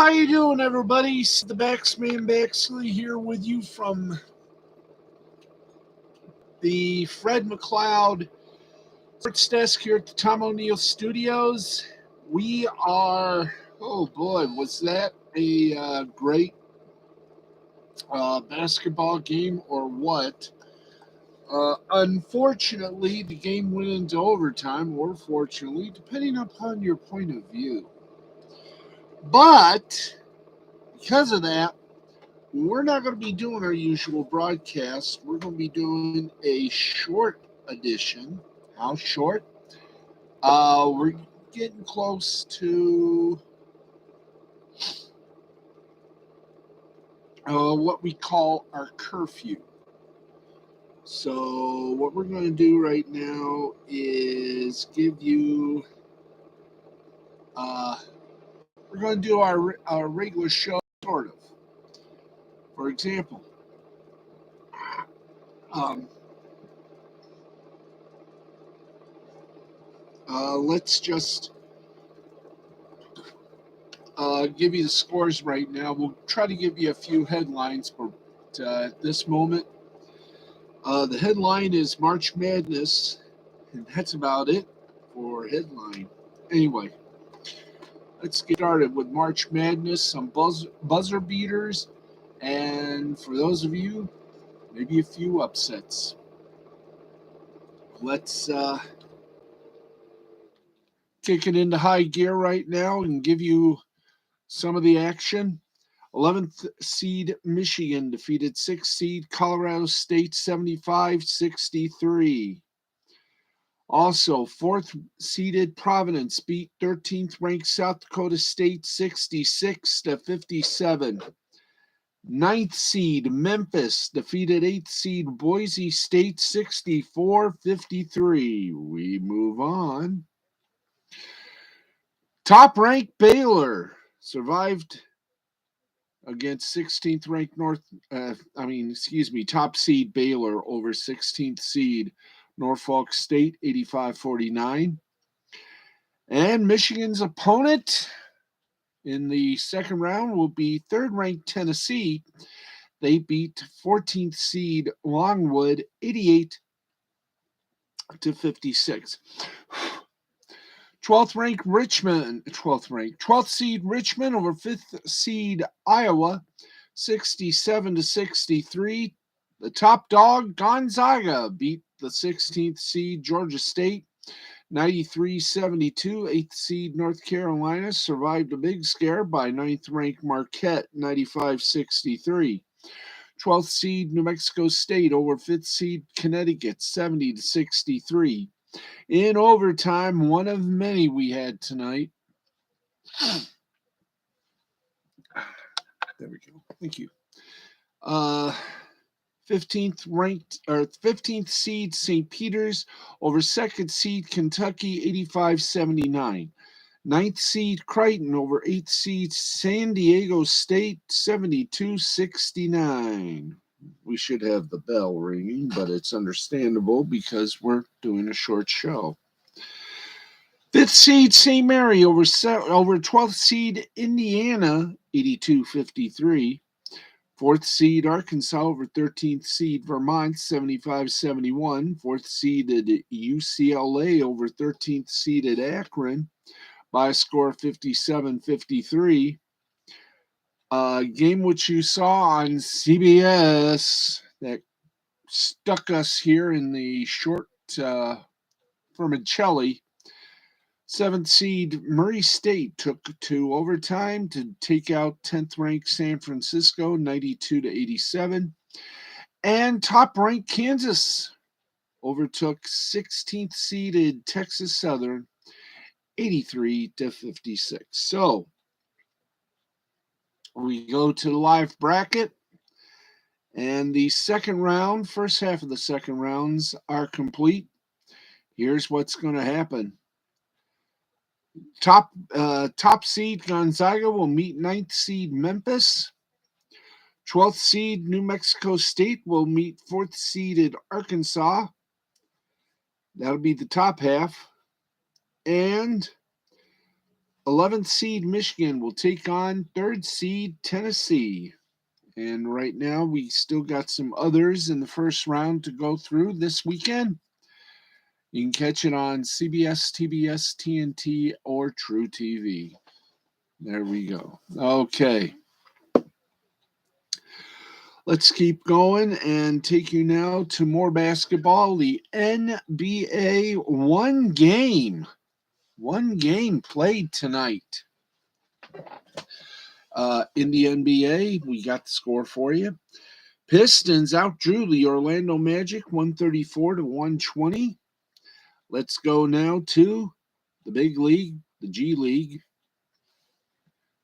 how you doing, everybody? It's the Baxman Baxley here with you from the Fred McLeod Sports Desk here at the Tom O'Neill Studios. We are, oh boy, was that a great basketball game or what? Unfortunately, the game went into overtime, or fortunately, depending upon your point of view. But because of that, we're not going to be doing our usual broadcast. We're going to be doing a short edition. How short? We're getting close to what we call our curfew. So what we're going to do right now is give you, we're going to do our regular show, sort of. For example, um, let's just give you the scores right now. We'll try to give you a few headlines, but at this moment, the headline is March Madness, and that's about it for headline. Anyway, let's get started with March Madness, some buzzer beaters, and for those of you, maybe a few upsets. Let's kick it into high gear right now and give you some of the action. 11th seed Michigan defeated 6th seed Colorado State 75-63. Also, 4th seeded Providence beat 13th ranked South Dakota State 66-57. 9th seed Memphis defeated 8th seed Boise State 64-53. We move on. Top ranked Baylor survived against 16th ranked top seed Baylor over 16th seed Norfolk State 85-49. And Michigan's opponent in the second round will be third ranked Tennessee. They beat 14th seed Longwood 88-56. 12th seed Richmond over 5th seed Iowa 67-63. The top dog Gonzaga beat the 16th seed Georgia State 93-72. 8th seed North Carolina survived a big scare by 9th ranked Marquette 95-63. 12th seed New Mexico State over 5th seed Connecticut 70-63. In overtime, one of many we had tonight. There we go. Thank you. 15th seed St. Peter's over 2nd seed Kentucky 85-79. 9th seed Creighton over 8th seed San Diego State 72-69. We should have the bell ringing, but it's understandable because we're doing a short show. 5th seed St. Mary over 12th seed Indiana 82-53. 4th seed Arkansas over 13th seed Vermont 75-71. 4th seeded UCLA over 13th seeded Akron by a score of 57-53. Game which you saw on CBS that stuck us here in the short vermicelli. 7th seed Murray State took to overtime to take out 10th ranked San Francisco 92-87. And top ranked Kansas overtook 16th seeded Texas Southern 83-56. So we go to the live bracket, and the first half of the second rounds are complete. Here's what's going to happen. Top seed Gonzaga will meet 9th seed Memphis. 12th seed New Mexico State will meet 4th seeded Arkansas. That'll be the top half. And 11th seed Michigan will take on 3rd seed Tennessee. And right now, we still got some others in the first round to go through this weekend. You can catch it on CBS, TBS, TNT, or True TV. There we go. Okay. Let's keep going and take you now to more basketball. The NBA, one game played tonight. In the NBA, we got the score for you. Pistons outdrew the Orlando Magic 134 to 120. Let's go now to the big league, the G League.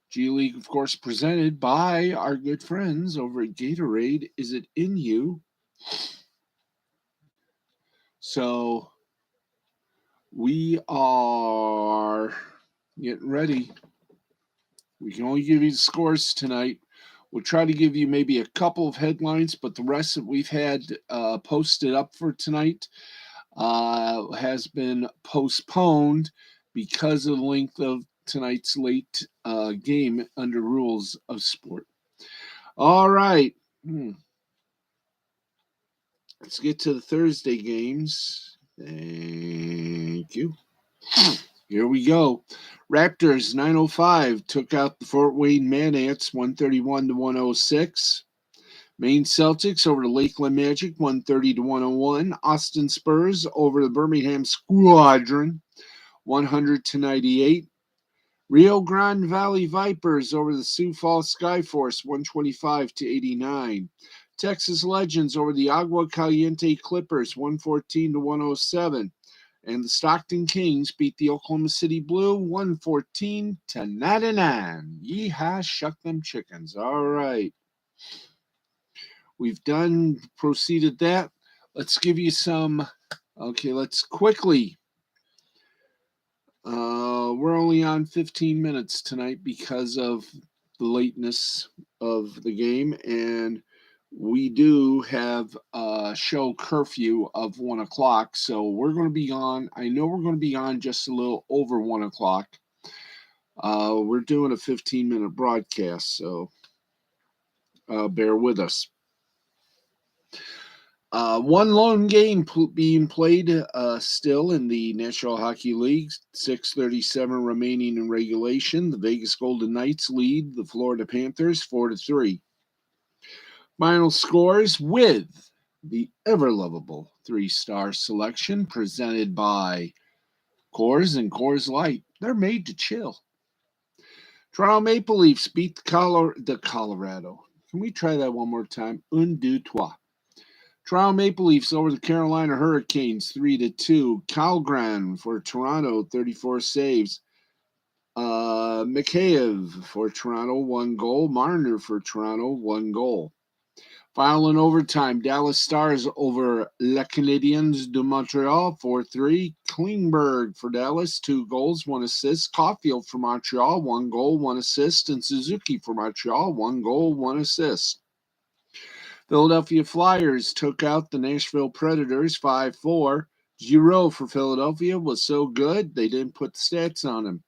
G League, of course, presented by our good friends over at Gatorade. Is it in you? So we are getting ready. We can only give you the scores tonight. We'll try to give you maybe a couple of headlines, but the rest that we've had posted up for tonight has been postponed because of the length of tonight's late game under rules of sport. All right. Let's get to the Thursday games. Thank you. Here we go. Raptors 905 took out the Fort Wayne Mad-Ants 131 to 106. Maine Celtics over the Lakeland Magic 130 to 101. Austin Spurs over the Birmingham Squadron 100 to 98. Rio Grande Valley Vipers over the Sioux Falls Skyforce 125 to 89. Texas Legends over the Agua Caliente Clippers 114 to 107. And the Stockton Kings beat the Oklahoma City Blue 114 to 99. Yeehaw, shuck them chickens. All right. We've proceeded that. Let's give you some. Okay, let's quickly. We're only on 15 minutes tonight because of the lateness of the game, and we do have a show curfew of 1 o'clock, so we're going to be on. I know we're going to be on just a little over 1 o'clock. We're doing a 15-minute broadcast, so bear with us. One lone game being played still in the National Hockey League. 6:37 remaining in regulation. The Vegas Golden Knights lead the Florida Panthers 4-3. Final scores with the ever-lovable 3-star selection presented by Coors and Coors Light. They're made to chill. Toronto Maple Leafs beat the Colorado. Can we try that one more time? Un, deux, trois. Toronto Maple Leafs over the Carolina Hurricanes 3-2. Kallgren for Toronto, 34 saves. Mikheyev for Toronto, 1 goal. Marner for Toronto, 1 goal. Final in overtime, Dallas Stars over Les Canadiens de Montreal, 4-3. Klingberg for Dallas, 2 goals, 1 assist. Caulfield for Montreal, 1 goal, 1 assist. And Suzuki for Montreal, 1 goal, 1 assist. Philadelphia Flyers took out the Nashville Predators 5-4. Giroux for Philadelphia was so good, they didn't put the stats on him.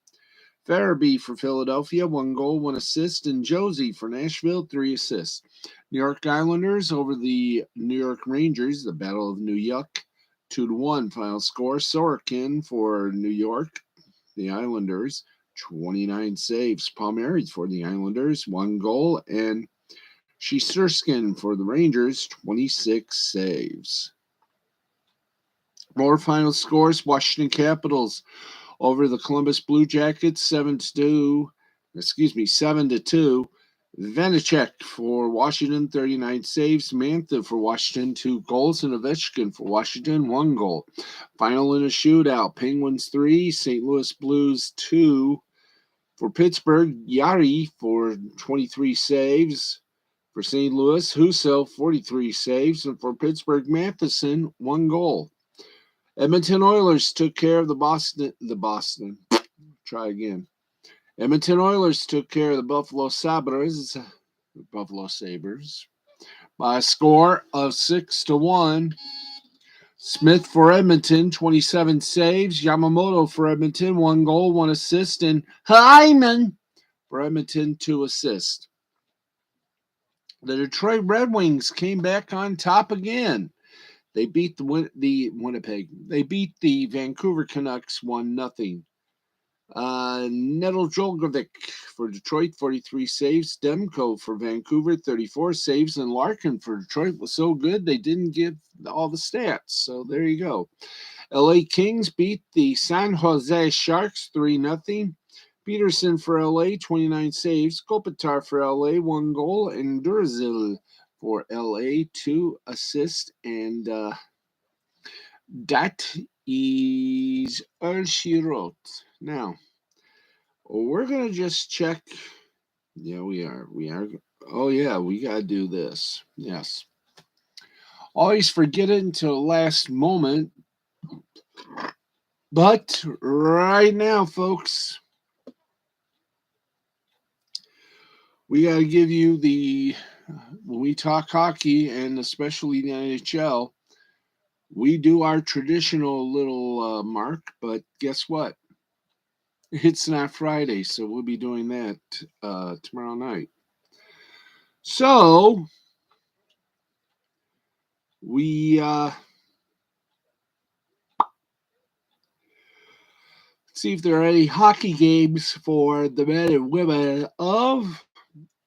Farabee for Philadelphia, 1 goal, 1 assist. And Josie for Nashville, 3 assists. New York Islanders over the New York Rangers, the Battle of New York, 2-1 final score. Sorokin for New York, the Islanders, 29 saves. Palmieri for the Islanders, 1 goal. And Shesterkin for the Rangers, 26 saves. More final scores. Washington Capitals over the Columbus Blue Jackets, 7-2. Vanacek for Washington, 39 saves. Mantha for Washington, 2 goals. And Ovechkin for Washington, 1 goal. Final in a shootout. Penguins 3, St. Louis Blues 2. For Pittsburgh, Yari for 23 saves. For St. Louis, Husso, 43 saves. And for Pittsburgh, Matheson, 1 goal. Edmonton Oilers took care of Edmonton Oilers took care of the Buffalo Sabres by a score of 6-1. Smith for Edmonton, 27 saves. Yamamoto for Edmonton, 1 goal, 1 assist. And Hyman for Edmonton, 2 assists. The Detroit Red Wings came back on top again. They beat the Winnipeg. They beat the Vancouver Canucks 1-0. Nedeljkovic for Detroit, 43 saves. Demko for Vancouver, 34 saves. And Larkin for Detroit was so good they didn't give all the stats. So there you go. LA Kings beat the San Jose Sharks 3-0. Peterson for LA, 29 saves. Kopitar for LA, 1 goal. And Durzil for LA, 2 assists. And that is all she wrote. Now, we're going to just check. Yeah, we are. Oh, yeah, we got to do this. Yes. Always forget it until the last moment. But right now, folks, we got to give you when we talk hockey, and especially the NHL, we do our traditional little mark, but guess what? It's not Friday, so we'll be doing that tomorrow night. So, we see if there are any hockey games for the men and women of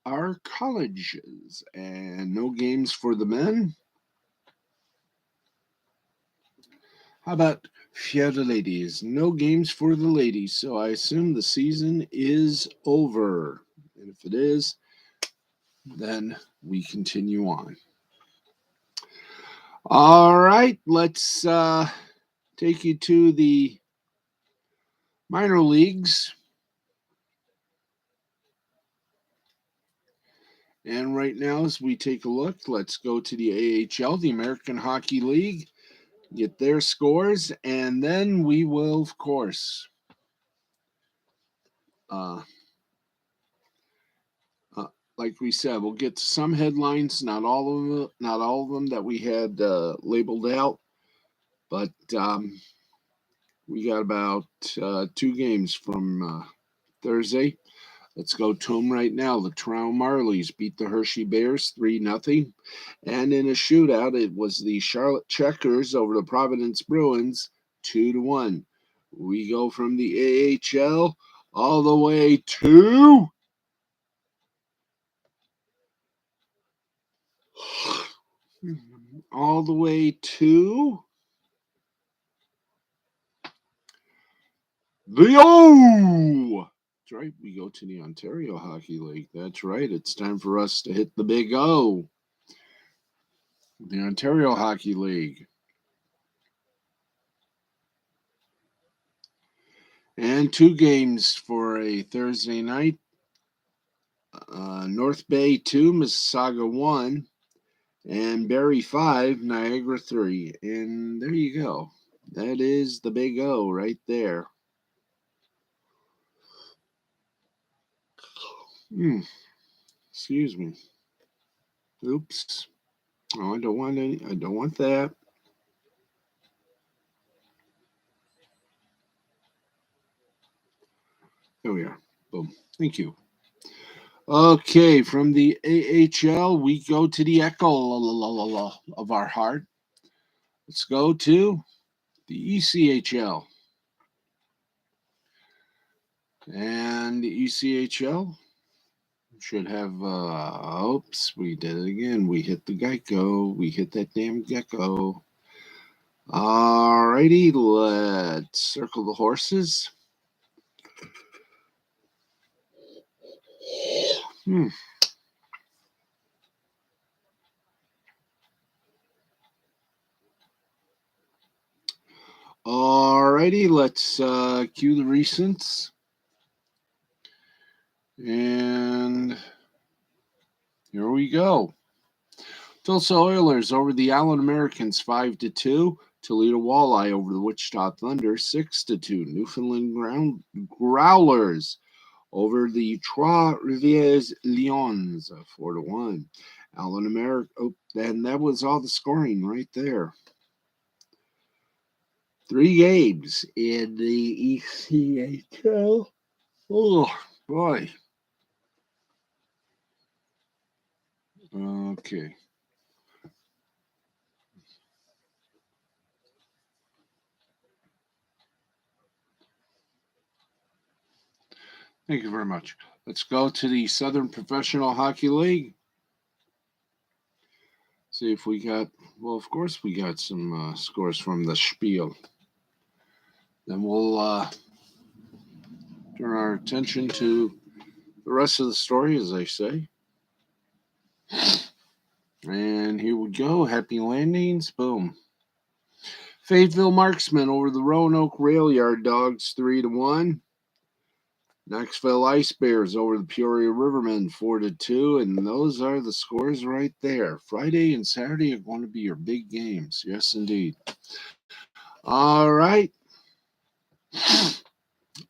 our colleges. And no games for the men. How about for the ladies? No games for the ladies. So I assume the season is over. And if it is, then we continue on. All right, let's take you to the minor leagues. And right now, as we take a look, let's go to the AHL, the American Hockey League, get their scores, and then we will, of course, like we said, we'll get to some headlines, not all of them that we had labeled out, but we got about 2 games from Thursday. Let's go to them right now. The Toronto Marlies beat the Hershey Bears 3-0. And in a shootout, it was the Charlotte Checkers over the Providence Bruins 2-1. We go from the AHL all the way to the O. That's right. We go to the Ontario Hockey League. That's right. It's time for us to hit the big O. The Ontario Hockey League. And 2 games for a Thursday night. North Bay 2, Mississauga 1, and Barrie 5, Niagara 3. And there you go. That is the big O right there. Excuse me. Oops. Oh, I don't want any. I don't want that. There we are. Boom. Thank you. Okay, from the AHL, we go to the echo of our heart. Let's go to the ECHL. And the ECHL should have, oops, we did it again. We hit the Geico. We hit that damn gecko. Alrighty, let's circle the horses. Alrighty, let's cue the recents. And here we go. Tulsa Oilers over the Allen Americans 5-2. Toledo Walleye over the Wichita Thunder 6-2. Newfoundland Growlers over the Trois-Rivières Lions 4-1. Allen America. Oh, and that was all the scoring right there. 3 games in the ECHL. Oh, boy. Okay. Thank you very much. Let's go to the Southern Professional Hockey League. See if we got, well, of course, we got some scores from the Spiel. Then we'll turn our attention to the rest of the story, as they say. And here we go. Happy landings. Boom. Fayetteville Marksmen over the Roanoke Rail Yard Dogs 3-1. Knoxville Ice Bears over the Peoria Rivermen 4-2. And those are the scores right there. Friday and Saturday are going to be your big games. Yes, indeed. All right.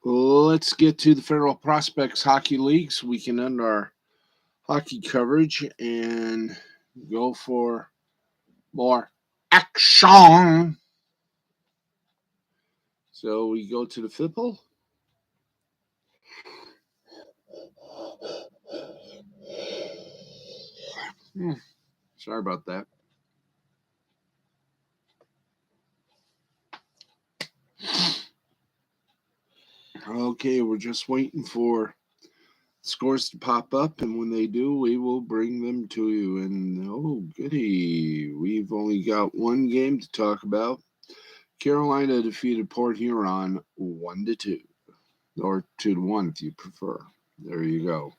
Let's get to the Federal Prospects Hockey League so we can end our hockey coverage and go for more action. So we go to the Fipple. Sorry about that. Okay, we're just waiting for scores to pop up, and when they do, we will bring them to you. And oh, goody, we've only got one game to talk about. Carolina defeated Port Huron 1-2, or 2-1 if you prefer. There you go.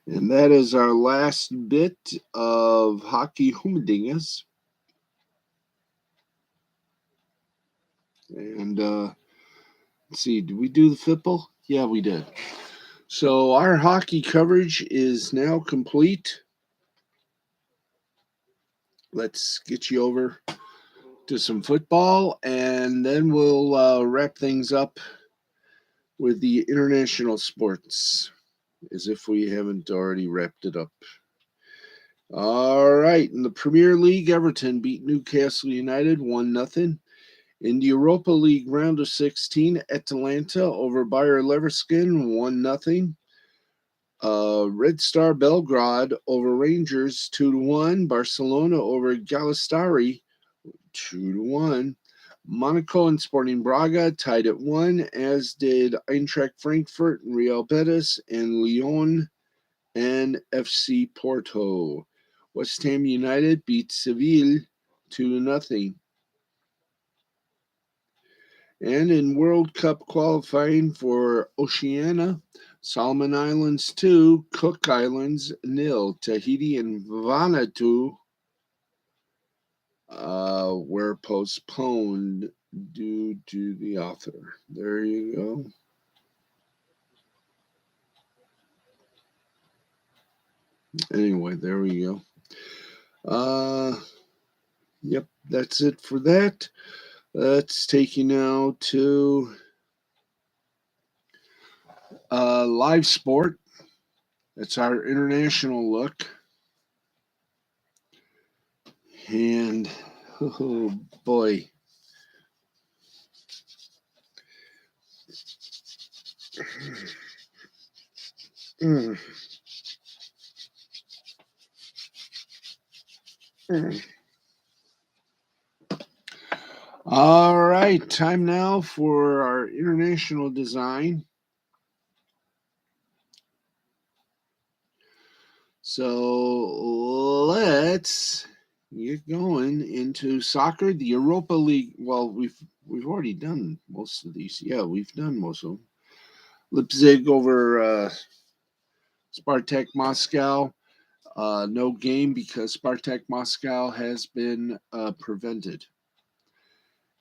And that is our last bit of hockey humdingus. And let's see, did we do the Fipple? Yeah, we did. So our hockey coverage is now complete. Let's get you over to some football, and then we'll wrap things up with the international sports, as if we haven't already wrapped it up. All right, in the Premier League, Everton beat Newcastle United 1-0. In the Europa League round of 16, Atalanta over Bayer Leverkusen 1-0. Red Star Belgrade over Rangers 2-1. Barcelona over Galatasaray 2-1. Monaco and Sporting Braga tied at 1, as did Eintracht Frankfurt and Real Betis and Lyon and FC Porto. West Ham United beat Seville 2-0. And in World Cup qualifying for Oceania, Solomon Islands 2, Cook Islands 0, Tahiti and Vanuatu were postponed due to the author. There you go. Anyway, there we go. Yep, that's it for that. Let's take you now to live sport. That's our international look. And, oh boy. All right, time now for our international design. So let's get going into soccer. The Europa League. Well, we've already done most of these. Yeah, we've done most of them. Leipzig over Spartak Moscow. No game because Spartak Moscow has been prevented.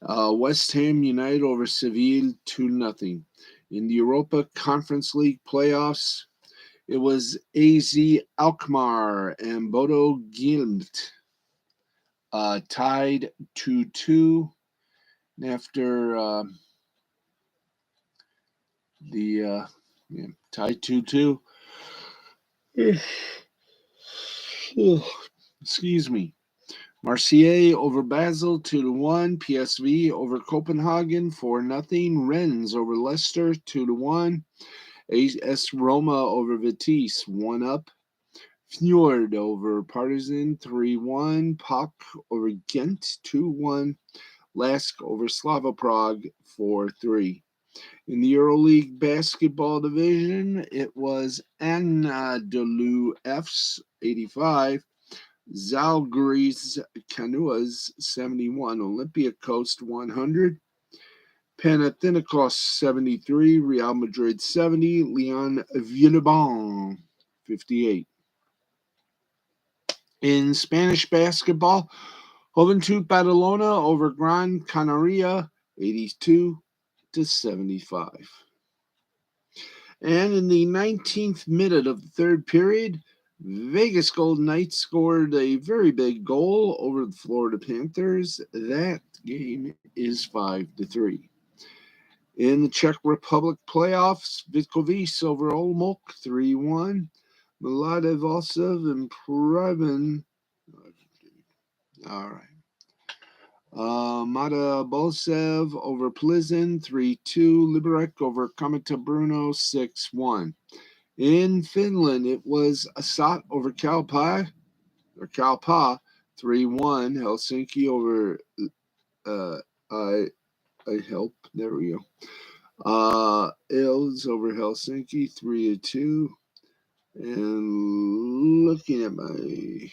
West Ham United over Seville 2-0. In the Europa Conference League playoffs, it was AZ Alkmaar and Bodo Glimt tied 2-2 after tied 2-2. Excuse me. Marseille over Basel 2-1. PSV over Copenhagen 4-0. Rennes over Leicester 2-1. AS Roma over Vitesse 1-up. Fjord over Partizan 3-1. PAOK over Ghent 2-1. Lask over Slava Prague 4-3. In the Euroleague basketball division, it was Anadolu F's 85, Zalgiris Kanuas 71, Olympiacos 100, Panathinaikos 73, Real Madrid 70, Lyon Villeurbanne 58. In Spanish basketball, Juventud Badalona over Gran Canaria 82-75. And in the 19th minute of the third period, Vegas Golden Knights scored a very big goal over the Florida Panthers. That game is 5-3. In the Czech Republic playoffs, Vitkovice over Olomouc 3-1. Mladevosev and Previn. All right. Matabosev over Plzeň 3-2. Liberec over Kometa Brno 6-1. In Finland, it was Asat over Kalpa 3-1. Helsinki over there we go. Ilves over Helsinki 3-2. And looking at my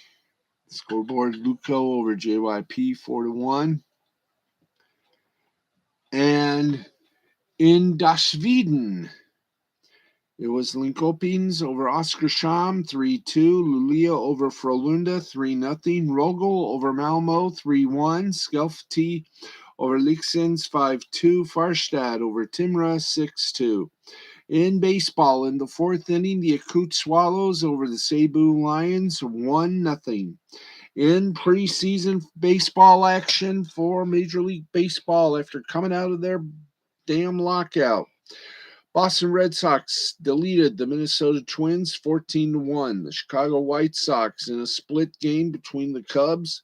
scoreboard, Luko over JYP 4-1. And in Dashviden, it was Linkopings over Oskarshamn 3-2. Luleå over Frölunda 3-0. Rogel over Malmo 3-1. Skelfte over Leksand 5-2. Farstad over Timrå 6-2. In baseball, in the fourth inning, the Akut Swallows over the Cebu Lions 1-0. In preseason baseball action for Major League Baseball after coming out of their damn lockout, Boston Red Sox deleted the Minnesota Twins 14-1. The Chicago White Sox, in a split game between the Cubs,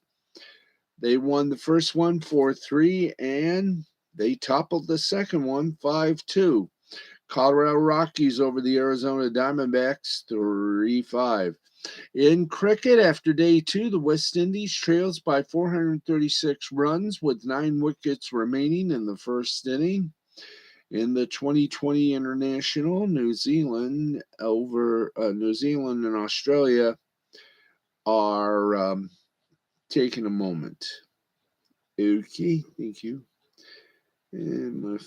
they won the first one 4-3, and they toppled the second one 5-2. Colorado Rockies over the Arizona Diamondbacks 3-5. In cricket, after day two, the West Indies trails by 436 runs with 9 wickets remaining in the first inning. In the 2020 International, New Zealand and Australia are taking a moment. Okay, thank you. And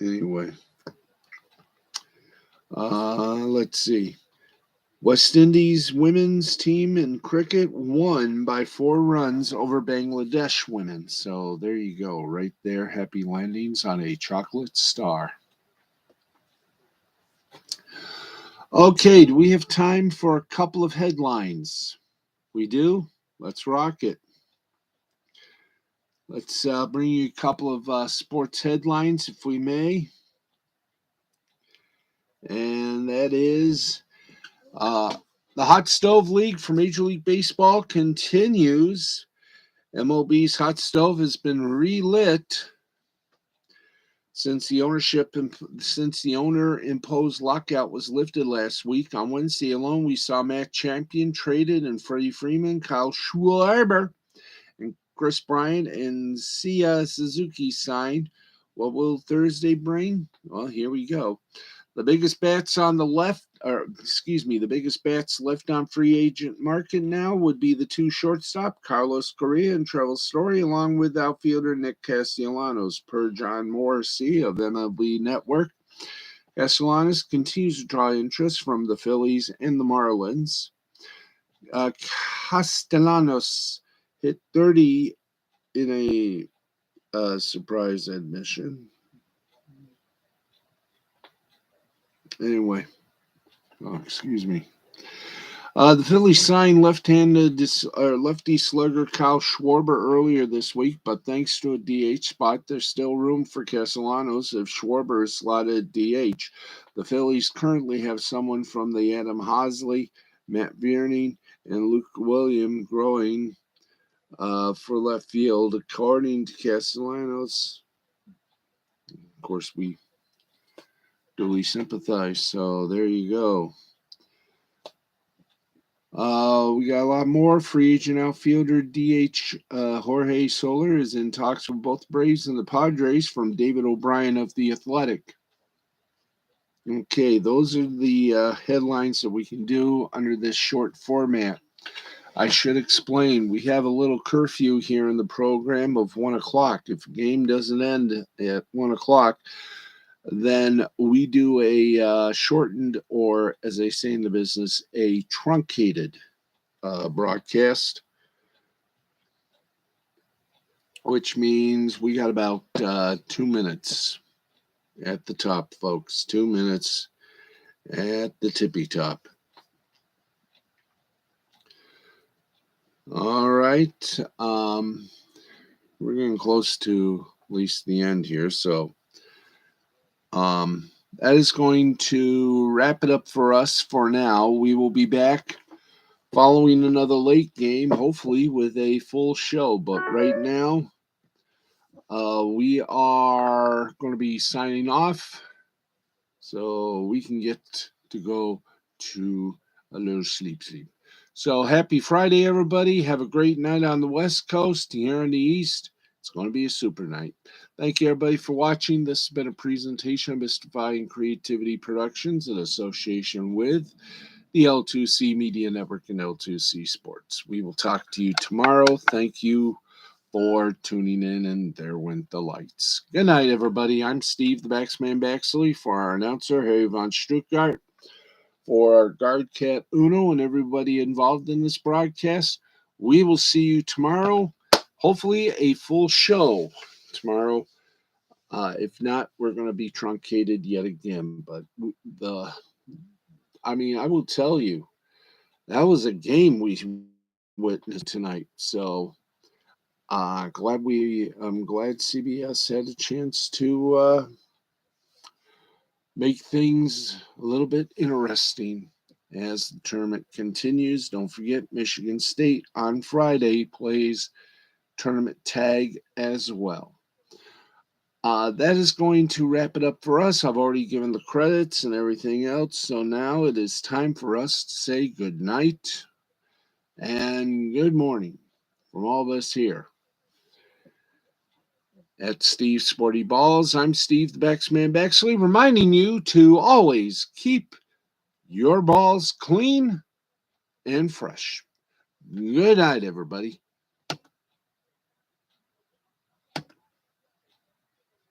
anyway, let's see. West Indies women's team in cricket won by 4 runs over Bangladesh women. So there you go, right there. Happy landings on a chocolate star. Okay, do we have time for a couple of headlines? We do? Let's rock it. Let's bring you a couple of sports headlines, if we may. And that is the Hot Stove League for Major League Baseball continues. MLB's Hot Stove has been relit since the owner imposed lockout was lifted last week. On Wednesday alone, we saw Matt Champion traded and Freddie Freeman, Kyle Schwarber, and Chris Bryant and Sia Suzuki signed. What will Thursday bring? Well, here we go. The biggest bats the biggest bats left on free agent market now would be the 2 shortstop, Carlos Correa and Trevor Story, along with outfielder Nick Castellanos, per John Morrissey of MLB Network. Castellanos continues to draw interest from the Phillies and the Marlins. Castellanos hit 30 in a surprise admission. Anyway, excuse me. The Phillies signed lefty slugger Kyle Schwarber earlier this week, but thanks to a DH spot, there's still room for Castellanos if Schwarber is slotted DH. The Phillies currently have someone from the Adam Hosley, Matt Vierning, and Luke William growing for left field, according to Castellanos. Of course, we duly sympathize, so there you go. We got a lot more. Free agent outfielder DH Jorge Soler is in talks with both Braves and the Padres, from David O'Brien of The Athletic. Okay, those are the headlines that we can do under this short format. I should explain, we have a little curfew here in the program of 1 o'clock. If a game doesn't end at 1 o'clock, then we do a shortened, or as they say in the business, a truncated broadcast, which means we got about 2 minutes at the top, folks. 2 minutes at the tippy top. All right. We're getting close to at least the end here, so that is going to wrap it up for us for now. We will be back following another late game, hopefully with a full show. But right now, we are going to be signing off so we can get to go to a little sleep. So happy Friday, everybody. Have a great night on the West Coast. Here in the East, it's going to be a super night. Thank you, everybody, for watching. This has been a presentation of Mystifying Creativity Productions in association with the L2C Media Network and L2C Sports. We will talk to you tomorrow. Thank you for tuning in, and there went the lights. Good night, everybody. I'm Steve, the Baxman Baxley, for our announcer, Harry von Stuttgart, for our guard cat, Uno, and everybody involved in this broadcast. We will see you tomorrow. Hopefully a full show tomorrow. If not, we're going to be truncated yet again. But I will tell you, that was a game we witnessed tonight. So I'm glad CBS had a chance to make things a little bit interesting as the tournament continues. Don't forget, Michigan State on Friday plays tournament tag as well. That is going to wrap it up for us. I've already given the credits and everything else, so now it is time for us to say good night and good morning from all of us here at Steve's Sporty Balls. I'm Steve, the Baxman Baxley, reminding you to always keep your balls clean and fresh. Good night, everybody.